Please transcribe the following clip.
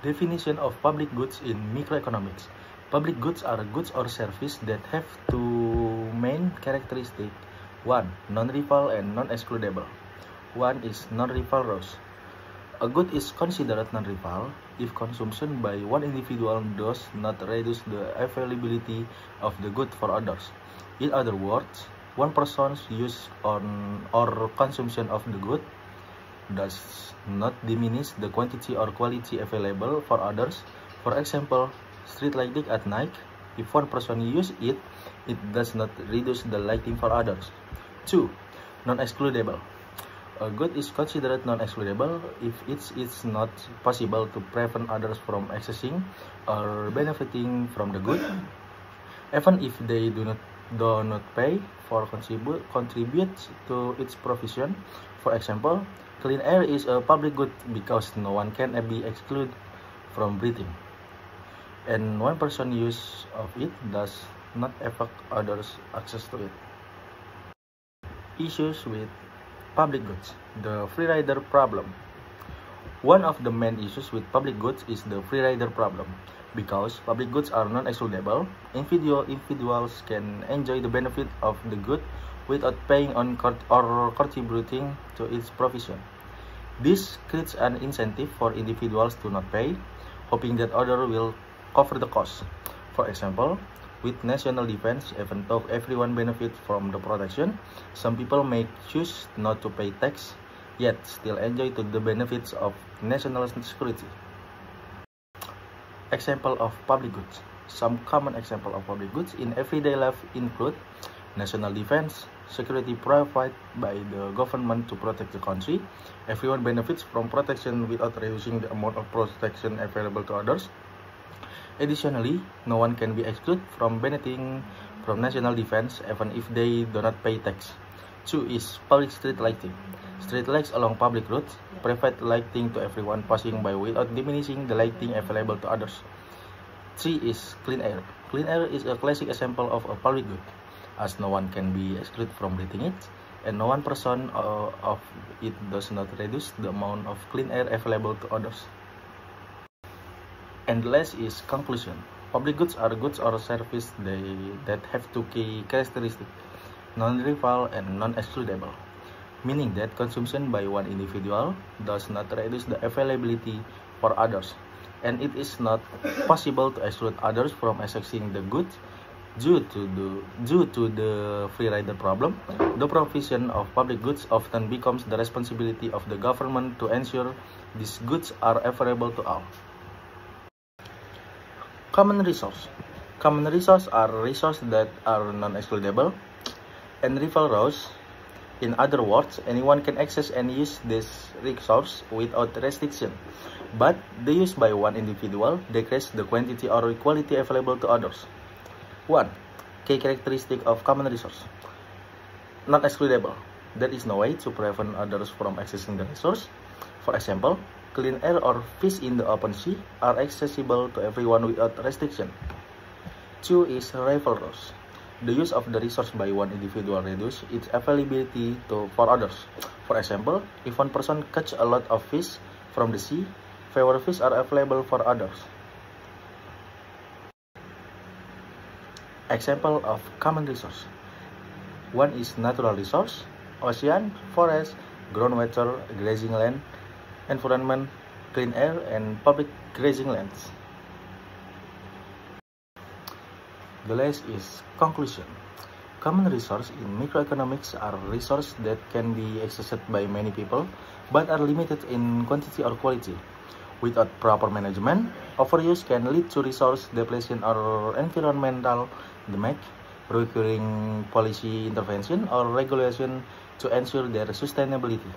Definition of public goods in microeconomics. Public goods are goods or services that have two main characteristics. 1. Non-rival and non-excludable. 1 is non-rival rows. A good is considered non-rival if consumption by one individual does not reduce the availability of the good for others. In other words, one person's use on or consumption of the good does not diminish the quantity or quality available for others. For example, street lighting at night, if one person uses it, it does not reduce the lighting for others. 2. Non-excludable. A good is considered non-excludable if it is not possible to prevent others from accessing or benefiting from the good, even if they do not pay for contribute to its provision. For example, clean air is a public good because no one can be excluded from breathing, and one person's use of it does not affect others' access to it. Issues with public goods. The free rider problem. One of the main issues with public goods is the free rider problem. Because public goods are non-excludable, individuals can enjoy the benefit of the good without paying on or contributing to its provision. This creates an incentive for individuals to not pay, hoping that others will cover the cost. For example, with national defense, even though everyone benefits from the protection, some people may choose not to pay tax, yet still enjoy the benefits of national security. Example of public goods. Some common examples of public goods in everyday life include national defense, security provided by the government to protect the country. Everyone benefits from protection without reducing the amount of protection available to others. Additionally, no one can be excluded from benefiting from national defense even if they do not pay tax. 2 is public street lighting. Street lights along public roads provide lighting to everyone passing by without diminishing the lighting available to others. 3 is clean air. Clean air is a classic example of a public good, as no one can be excluded from breathing it, and no one person of it does not reduce the amount of clean air available to others. And the last is conclusion. Public goods are goods or services that have two key characteristics, non-rival and non-excludable, meaning that consumption by one individual does not reduce the availability for others, and it is not possible to exclude others from accessing the goods due to the free rider problem. The provision of public goods often becomes the responsibility of the government to ensure these goods are available to all. Common resource. Common resources are resources that are non-excludable and rival rows. In other words, anyone can access and use this resource without restriction, but the use by one individual decreases the quantity or quality available to others. 1. Key characteristic of common resource. Not excludable. There is no way to prevent others from accessing the resource. For example, clean air or fish in the open sea are accessible to everyone without restriction. 2 is rival rows. The use of the resource by one individual reduces its availability for others. For example, if one person catches a lot of fish from the sea, fewer fish are available for others. Example of common resource. 1 is natural resource, ocean, forest, groundwater, grazing land, environment, clean air, and public grazing lands. The last is conclusion. Common resources in microeconomics are resources that can be accessed by many people but are limited in quantity or quality. Without proper management, overuse can lead to resource depletion or environmental damage, requiring policy intervention or regulation to ensure their sustainability.